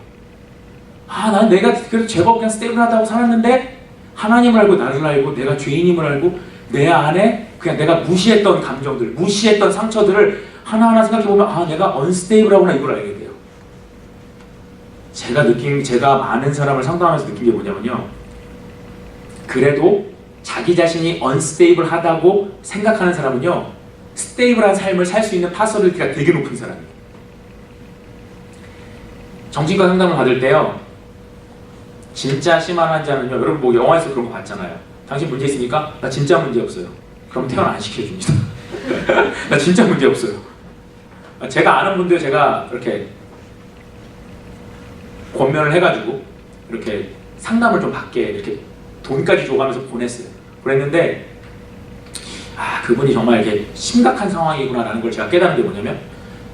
난 내가 그래도 제법 그냥 스테이블하다고 살았는데 하나님을 알고 나를 알고 내가 죄인임을 알고 내 안에 그냥 내가 무시했던 감정들, 무시했던 상처들을 하나하나 생각해보면 내가 언스테이블하구나 이걸 알게 돼요. 제가 많은 사람을 상담하면서 느낀 게 뭐냐면요. 그래도 자기 자신이 언스테이블하다고 생각하는 사람은요. 스테이블한 삶을 살 수 있는 파서빌리티가 되게 높은 사람이에요. 정신과 상담을 받을 때요. 진짜 심한 환자는요. 여러분 뭐 영화에서 그런 거 봤잖아요. 당신 문제 있습니까? 나 진짜 문제 없어요. 그럼 퇴원 안 시켜줍니다. 나 진짜 문제 없어요. 제가 아는 분들 제가 이렇게 권면을 해가지고 이렇게 상담을 좀 받게 이렇게 돈까지 줘가면서 보냈는데 그분이 정말 이렇게 심각한 상황이구나라는 걸 제가 깨달은 게 뭐냐면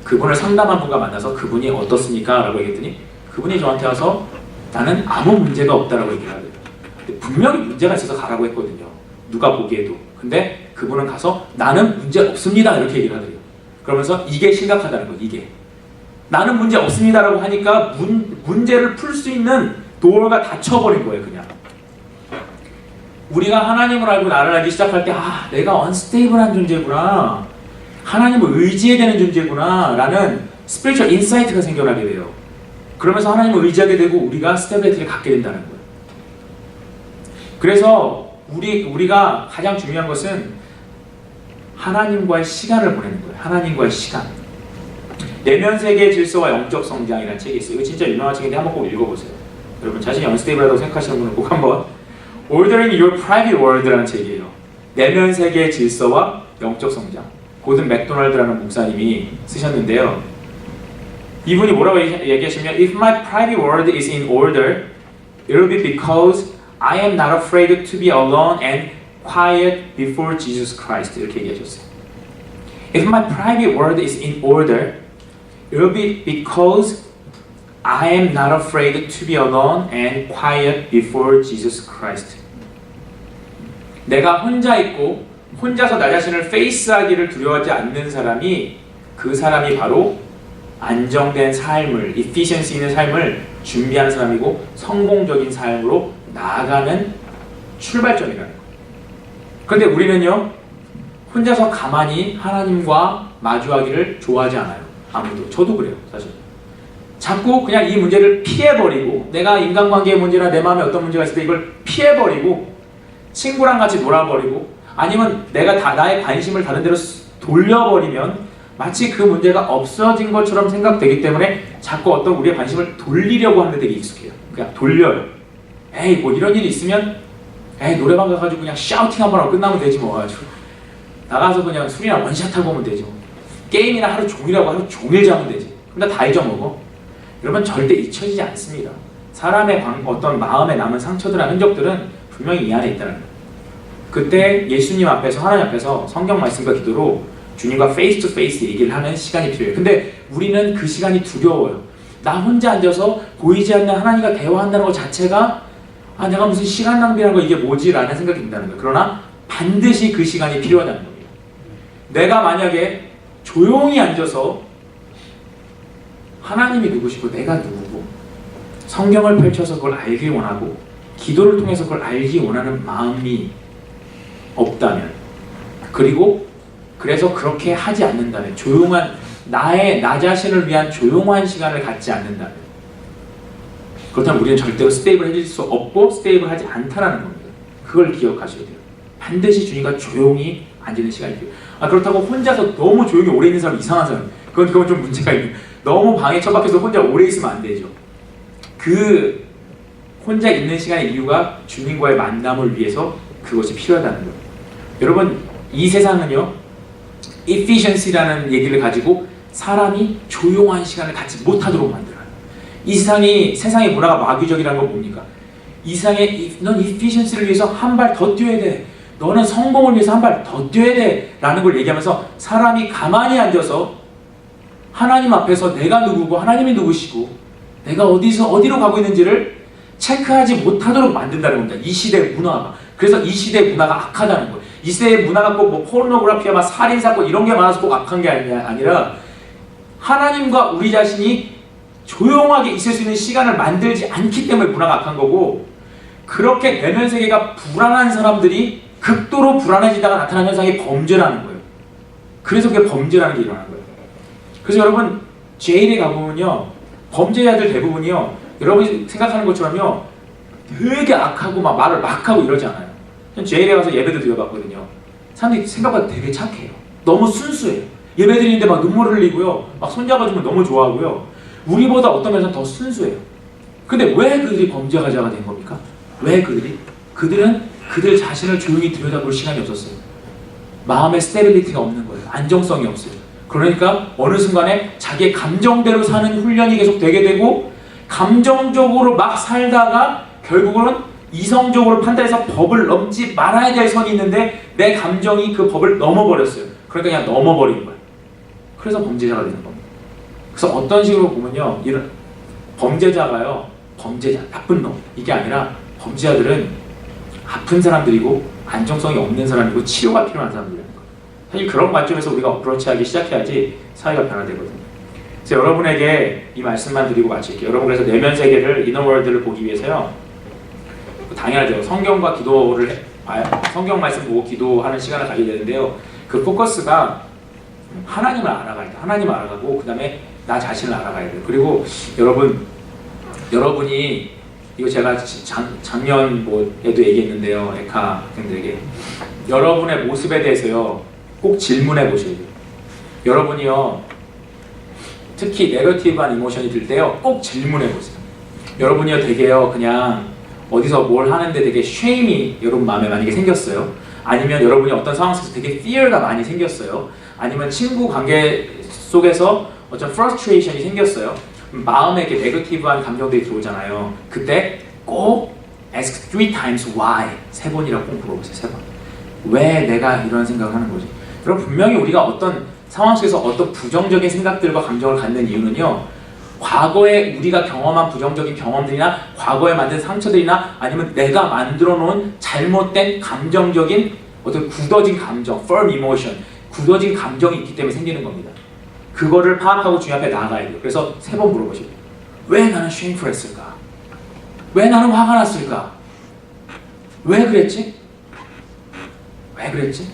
그분을 상담한 분과 만나서 그분이 어떻습니까? 라고 얘기했더니 그분이 저한테 와서 나는 아무 문제가 없다라고 얘기를 하더라고요. 분명히 문제가 있어서 가라고 했거든요. 누가 보기에도. 근데 그분은 가서 나는 문제 없습니다 이렇게 얘기를 하더래요. 그러면서 이게 심각하다는 거예요. 이게 나는 문제 없습니다라고 하니까 문제를 풀 수 있는 도어가 닫혀버린 거예요. 그냥 우리가 하나님을 알고 나를 알기 시작할 때 내가 언스테이블한 존재구나, 하나님을 의지해야 되는 존재구나 라는 스피리추얼 인사이트가 생겨나게 돼요. 그러면서 하나님을 의지하게 되고 우리가 스테빌리티를 갖게 된다는 거예요. 그래서 우리가 가장 중요한 것은 하나님과의 시간을 보내는 거예요. 하나님과의 시간. 내면 세계의 질서와 영적 성장이라는 책이 있어요. 이거 진짜 유명한 책인데 한번 꼭 읽어보세요. 여러분 자신이 언스테이블하다고 생각하시는 분은 꼭 한번 Ordering Your Private World라는 책이에요. 내면 세계의 질서와 영적 성장. 고든 맥도날드라는 목사님이 쓰셨는데요. 이분이 뭐라고 얘기하시면 If my private world is in order, it will be because I am not afraid to be alone and quiet before Jesus Christ. 이렇게 얘기하셨어요. If my private world is in order, it will be because I am not afraid to be alone and quiet before Jesus Christ. 내가 혼자 있고 혼자서 나 자신을 페이스하기를 두려워하지 않는 사람이 그 사람이 바로 안정된 삶을, efficiency 있는 삶을 준비하는 사람이고 성공적인 삶으로 나아가는 출발점이라는 거예요. 그런데 우리는요, 혼자서 가만히 하나님과 마주하기를 좋아하지 않아요. 아무도. 저도 그래요, 사실. 자꾸 그냥 이 문제를 피해버리고 내가 인간관계의 문제나 내 마음에 어떤 문제가 있을 때 이걸 피해버리고 친구랑 같이 놀아버리고 아니면 내가 나의 관심을 다른 데로 돌려버리면 마치 그 문제가 없어진 것처럼 생각되기 때문에 자꾸 어떤 우리의 관심을 돌리려고 하는 데 되게 익숙해요. 그냥 돌려요. 뭐 이런 일이 있으면 노래방 가가지고 그냥 샤우팅 한번 하고 끝나면 되지 뭐. 나가서 그냥 술이나 원샷하고 오면 되지 뭐. 게임이나 하루 종일하고 하루 종일 자면 되지. 그럼 나 다 잊어먹어. 여러분 절대 잊혀지지 않습니다. 사람의 어떤 마음에 남은 상처들이나 흔적들은 분명히 이 안에 있다는 거예요. 그때 예수님 앞에서 하나님 앞에서 성경 말씀과 기도로 주님과 페이스 투 페이스 얘기를 하는 시간이 필요해요. 근데 우리는 그 시간이 두려워요. 나 혼자 앉아서 보이지 않는 하나님과 대화한다는 것 자체가 내가 무슨 시간 낭비하는 거 이게 뭐지? 라는 생각이 든다는 거예요. 그러나 반드시 그 시간이 필요하다는 겁니다. 내가 만약에 조용히 앉아서 하나님이 누구시고 내가 누구고 성경을 펼쳐서 그걸 알길 원하고 기도를 통해서 그걸 알기 원하는 마음이 없다면, 그리고 그래서 그렇게 하지 않는다면, 조용한 나 자신을 위한 조용한 시간을 갖지 않는다면, 그렇다면 우리는 절대로 스테이블해질 수 없고 스테이블하지 않다라는 겁니다. 그걸 기억하셔야 돼요. 반드시 주님과 조용히 앉는 시간이 필요해요. 그렇다고 혼자서 너무 조용히 오래 있는 사람 이상한 사람, 그건 좀 문제가 있는. 너무 방에 처박혀서 혼자 오래 있으면 안 되죠. 그 혼자 있는 시간의 이유가 주님과의 만남을 위해서 그것이 필요하다는 거예요. 여러분, 이 세상은요, efficiency라는 얘기를 가지고 사람이 조용한 시간을 갖지 못하도록 만들어요. 이 세상의 문화가 마귀적이라는 건 뭡니까? 이 세상에 넌 efficiency를 위해서 한 발 더 뛰어야 돼. 너는 성공을 위해서 한 발 더 뛰어야 돼. 라는 걸 얘기하면서 사람이 가만히 앉아서 하나님 앞에서 내가 누구고 하나님이 누구시고 내가 어디로 가고 있는지를 체크하지 못하도록 만든다는 겁니다. 이 시대의 문화가. 그래서 이 시대의 문화가 악하다는 거예요. 이 시대의 문화가 꼭 뭐 포르노그래피나 살인사건 이런 게 많아서 꼭 악한 게 아니라 하나님과 우리 자신이 조용하게 있을 수 있는 시간을 만들지 않기 때문에 문화가 악한 거고, 그렇게 내면 세계가 불안한 사람들이 극도로 불안해지다가 나타나는 현상이 범죄라는 거예요. 그래서 그게 범죄라는 게 일어나는 거예요. 그래서 여러분, 제일에 가보면요, 범죄자들 대부분이요, 여러분이 생각하는 것처럼요, 되게 악하고 막 말을 막 하고 이러지 않아요. 전 제일에 가서 예배도 드려봤거든요. 사람들이 생각보다 되게 착해요. 너무 순수해요. 예배 드리는데 막 눈물을 흘리고요, 막 손잡아주면 너무 좋아하고요. 우리보다 어떤 면에서는 더 순수해요. 근데 왜 그들이 범죄자가 된 겁니까? 왜 그들은 그들 자신을 조용히 들여다볼 시간이 없었어요. 마음의 스테빌리티가 없는 거예요. 안정성이 없어요. 그러니까 어느 순간에 자기의 감정대로 사는 훈련이 계속 되게 되고, 감정적으로 막 살다가 결국은 이성적으로 판단해서 법을 넘지 말아야 될 선이 있는데 내 감정이 그 법을 넘어버렸어요. 그러니까 그냥 넘어버린 거예요. 그래서 범죄자가 되는 겁니다. 그래서 어떤 식으로 보면요, 이런 범죄자가요, 범죄자, 나쁜 놈, 이게 아니라 범죄자들은 아픈 사람들이고 안정성이 없는 사람이고 치료가 필요한 사람들이라는 거예요. 사실 그런 관점에서 우리가 어프로치하기 시작해야지 사회가 변화되거든요. 그래서 여러분에게 이 말씀만 드리고 마칠게요. 여러분, 그래서 내면 세계를, 이너월드를 보기 위해서요, 당연하죠. 성경과 기도를 성경 말씀 보고 기도하는 시간을 가져야 되는데요, 그 포커스가 하나님을 알아가야 돼. 하나님을 알아가고 그 다음에 나 자신을 알아가야 돼요. 그리고 여러분이 이거 제가 작년 에도 얘기했는데요, 에카 학생들에게 여러분의 모습에 대해서요 꼭 질문해 보셔야 돼요. 여러분이요, 특히 네거티브한 이모션이 들 때요 꼭 질문해 보세요. 여러분이요 되게요 그냥 어디서 뭘 하는데 되게 쉐임이 여러분 마음에 만약에 생겼어요. 아니면 여러분이 어떤 상황 속에서 되게 fear가 많이 생겼어요. 아니면 친구 관계 속에서 어떤 frustration이 생겼어요. 마음에 이렇게 네거티브한 감정들이 들어오잖아요. 그때 꼭 ask 3 times why, 3번이라고 꼭 물어보세요. 3번. 왜 내가 이런 생각을 하는 거지? 여러분, 분명히 우리가 어떤 상황 속에서 어떤 부정적인 생각들과 감정을 갖는 이유는요, 과거에 우리가 경험한 부정적인 경험들이나 과거에 만든 상처들이나 아니면 내가 만들어 놓은 잘못된 감정적인 어떤 굳어진 감정, firm emotion, 굳어진 감정이 있기 때문에 생기는 겁니다. 그거를 파악하고 주님 앞에 나아가야 돼요. 그래서 3번 물어보시고, 왜 나는 shameful 했을까? 왜 나는 화가 났을까? 왜 그랬지? 왜 그랬지?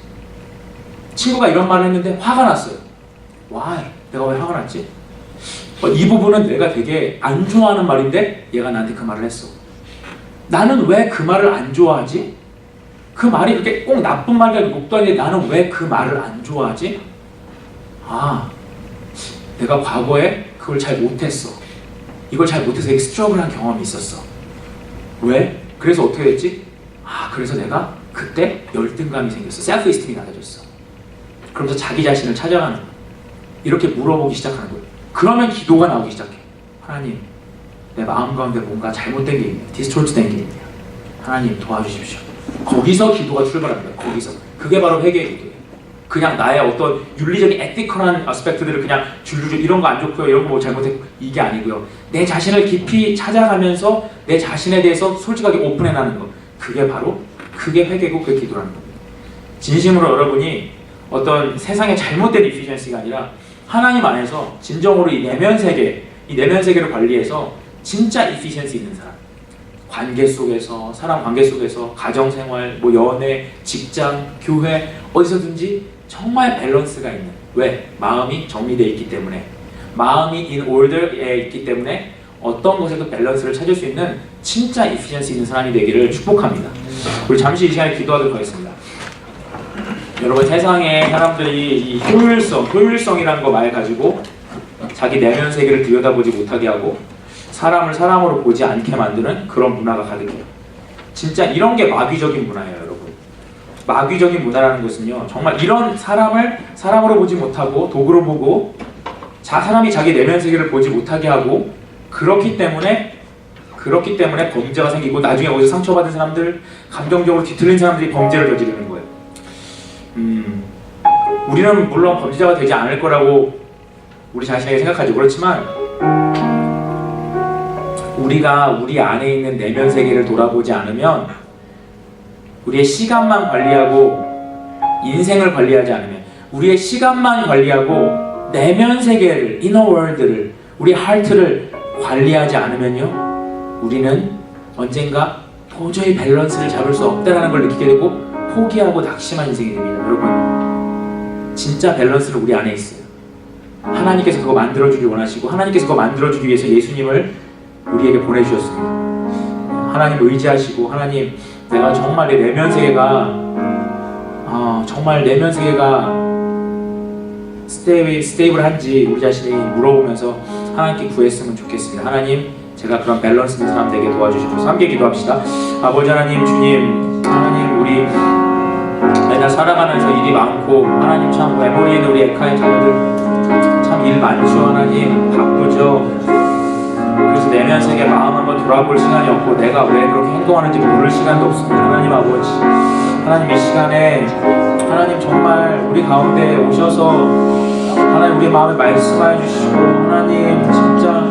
친구가 이런 말을 했는데 화가 났어요. Why? 내가 왜 화가 났지? 이 부분은 내가 되게 안 좋아하는 말인데 얘가 나한테 그 말을 했어. 나는 왜 그 말을 안 좋아하지? 그 말이 그렇게 꼭 나쁜 말이 욕도 아닌데 나는 왜 그 말을 안 좋아하지? 내가 과거에 그걸 잘 못했어. 이걸 잘 못해서 되게 스트러글한 경험이 있었어. 왜? 그래서 어떻게 됐지? 그래서 내가 그때 열등감이 생겼어. 셀프 이스템이 낮아졌어. 그러면서 자기 자신을 찾아가는 거야. 이렇게 물어보기 시작하는 거예요. 그러면 기도가 나오기 시작해. 하나님, 내 마음 가운데 뭔가 잘못된 게 있네요. 디스토트된 게 있네요. 하나님 도와주십시오. 거기서 기도가 출발합니다. 거기서. 그게 바로 회개의 기도예요. 그냥 나의 어떤 윤리적인 에티컬한 아스펙트들을 그냥 줄줄줄 이런 거 안 좋고요, 이런 거 뭐 잘못했고, 이게 아니고요. 내 자신을 깊이 찾아가면서 내 자신에 대해서 솔직하게 오픈해나는 거. 그게 회개고 그게 기도라는 겁니다. 진심으로 여러분이 어떤 세상의 잘못된 이피션시가 아니라 하나님 안에서 진정으로 이 내면 세계를 관리해서 진짜 이피션시 있는 사람, 관계 속에서, 사람 관계 속에서, 가정생활, 뭐 연애, 직장, 교회, 어디서든지 정말 밸런스가 있는. 왜? 마음이 정리되어 있기 때문에, 마음이 in order에 있기 때문에 어떤 것에도 밸런스를 찾을 수 있는 진짜 이피션시 있는 사람이 되기를 축복합니다. 우리 잠시 이 시간에 기도하도록 하겠습니다. 여러분, 세상에 사람들이 이 효율성이라는 거 말 가지고 자기 내면 세계를 들여다보지 못하게 하고 사람을 사람으로 보지 않게 만드는 그런 문화가 가득해요. 진짜 이런 게 마귀적인 문화예요, 여러분. 마귀적인 문화라는 것은요, 정말 이런 사람을 사람으로 보지 못하고 도구로 보고 사람이 자기 내면 세계를 보지 못하게 하고 그렇기 때문에 범죄가 생기고 나중에 어디서 상처받은 사람들, 감정적으로 뒤틀린 사람들이 범죄를 저지르는 거예요. 우리는 물론 범죄자가 되지 않을 거라고 우리 자신에게 생각하죠. 그렇지만 우리가 우리 안에 있는 내면 세계를 돌아보지 않으면, 우리의 시간만 관리하고 인생을 관리하지 않으면, 우리의 시간만 관리하고 내면 세계를, 이너 월드를, 우리 하트를 관리하지 않으면요, 우리는 언젠가 도저히 밸런스를 잡을 수 없다는 걸 느끼게 되고 포기하고 낙심한 인생이 됩니다. 여러분, 진짜 밸런스는 우리 안에 있어요. 하나님께서 그거 만들어주길 원하시고 하나님께서 그거 만들어주기 위해서 예수님을 우리에게 보내주셨습니다. 하나님을 의지하시고, 하나님, 내가 정말 내 내면 세계가 스테이블한지 우리 자신이 물어보면서 하나님께 구했으면 좋겠습니다. 하나님, 제가 그런 밸런스 있는 사람 되게 도와주시옵소서. 함께 기도합시다. 아버지 하나님, 주님, 하나님, 우리 매달 살아가면서 일이 많고, 하나님 참 메모리에 있는 우리 에카의 자녀들 참 일 많죠. 하나님, 바쁘죠. 그래서 내면 세계 마음 한번 돌아볼 시간이 없고 내가 왜 그렇게 행동하는지 모를 시간도 없습니다. 하나님 아버지, 하나님 이 시간에 하나님 정말 우리 가운데 오셔서 하나님 우리의 마음에 말씀하여 주시고, 하나님 진짜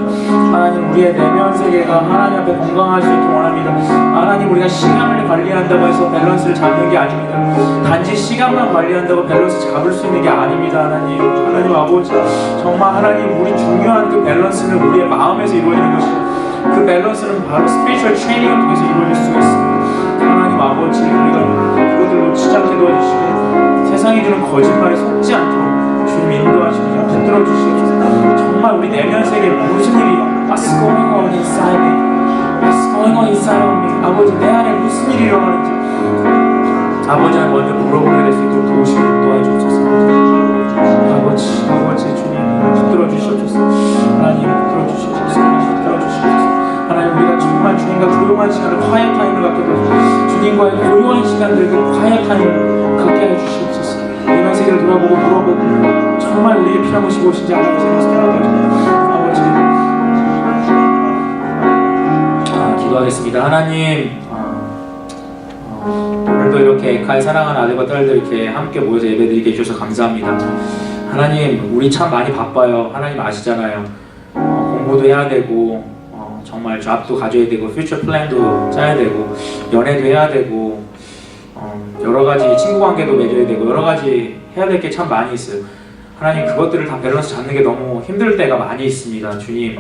하나님 우리의 내면 세계가 하나님 앞에 건강할 수 있게 원합니다. 하나님, 우리가 시간을 관리한다고 해서 밸런스를 잡는 게 아닙니다. 단지 시간만 관리한다고 밸런스 잡을 수 있는 게 아닙니다. 하나님 아버지, 정말 하나님 우리 중요한 그 밸런스는 우리의 마음에서 이루어지는 것이고, 그 밸런스는 바로 스피리추얼 트레이닝을 통해서 이루어질 수가 있습니다. 하나님 아버지, 우리가 그것들 놓치지 않게 도와주시고 세상이 주는 거짓말에 속지 않도록 주님 인도하시고 붙들어 주시옵소서. 정말 우리 내면 세계에 무슨 일이 What's going on inside me? What's going on inside of me? 아버지, 내 안에 무슨 일이 일어나는지 아버지는 먼저 물어보게 될 수 있도록 도우시고 도와주옵소서. 아버지 주님 붙들어 주시옵소서. 하나님 붙들어 주시옵소서. 하나님, 우리가 정말 주님과 조용한 시간을, 화해 타임을 갖게 되고 주님과의 고요한 시간들, 그 화해 타임을 갖게 해주시옵소서. 내면 세계를 돌아보고 물어보고 정말 우리에게 필요한 것이 무엇인지 알고 생각합니다. 아버지, 기도하겠습니다. 하나님, 오늘도 이렇게 에카의 사랑하는 아들과 딸들 이렇게 함께 모여서 예배드리게 해주셔서 감사합니다. 하나님, 우리 참 많이 바빠요. 하나님 아시잖아요. 공부도 해야 되고 정말 잡도 가져야 되고 퓨처 플랜도 짜야 되고 연애도 해야 되고 여러 가지 친구 관계도 맺어야 되고 여러 가지 해야 될 게 참 많이 있어요. 하나님, 그것들을 다 밸런스 잡는 게 너무 힘들 때가 많이 있습니다. 주님,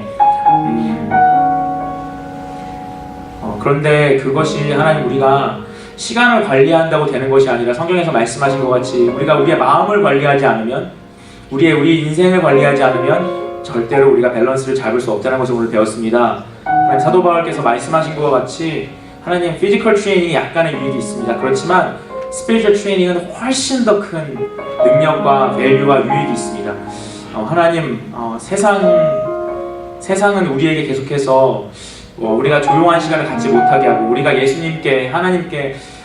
그런데 그것이 하나님, 우리가 시간을 관리한다고 되는 것이 아니라 성경에서 말씀하신 것 같이 우리가 우리의 마음을 관리하지 않으면, 우리 인생을 관리하지 않으면 절대로 우리가 밸런스를 잡을 수 없다는 것을 오늘 배웠습니다. 하나님, 사도 바울께서 말씀하신 것과 같이 하나님, 피지컬 트레이닝이 약간의 유익이 있습니다. 그렇지만 스피리추얼 트레이닝은 훨씬 더 큰 능력과 밸류와 유익이 있습니다. 하나님, 세상은 우리에게 계속해서 우리가 조용한 시간을 갖지 못하게 하고, 우리가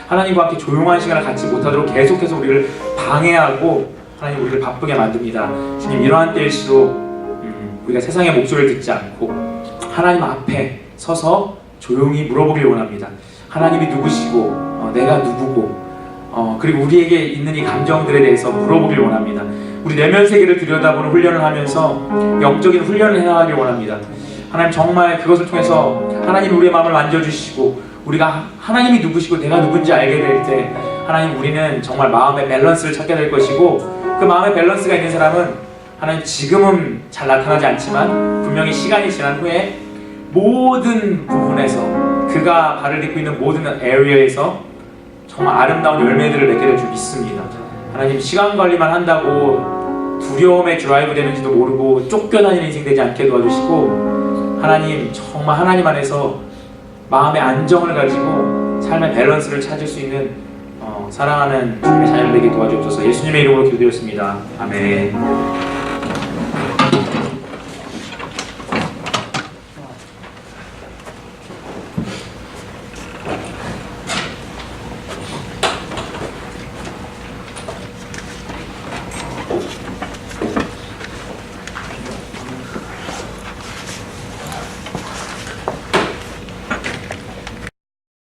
하나님과 함께 조용한 시간을 갖지 못하도록 계속해서 우리를 방해하고, 하나님 우리를 바쁘게 만듭니다. 주님, 이러한 때일수록 우리가 세상의 목소리를 듣지 않고 하나님 앞에 서서 조용히 물어보길 원합니다. 하나님이 누구시고 내가 누구고 그리고 우리에게 있는 이 감정들에 대해서 물어보길 원합니다. 우리 내면 세계를 들여다보는 훈련을 하면서 영적인 훈련을 해나가길 원합니다. 하나님, 정말 그것을 통해서 하나님이 우리의 마음을 만져주시고 우리가 하나님이 누구시고 내가 누군지 알게 될 때 하나님, 우리는 정말 마음의 밸런스를 찾게 될 것이고, 그 마음의 밸런스가 있는 사람은 하나님 지금은 잘 나타나지 않지만 분명히 시간이 지난 후에 모든 부분에서 그가 발을 딛고 있는 모든 에리어에서 정말 아름다운 열매들을 맺게 될 줄 믿습니다. 하나님, 시간 관리만 한다고 두려움에 드라이브 되는지도 모르고 쫓겨다니는 인생 되지 않게 도와주시고, 하나님, 정말 하나님 안에서 마음의 안정을 가지고 삶의 밸런스를 찾을 수 있는 사랑하는 주님의 자녀들 되게 도와주옵소서. 예수님의 이름으로 기도드렸습니다. 아멘.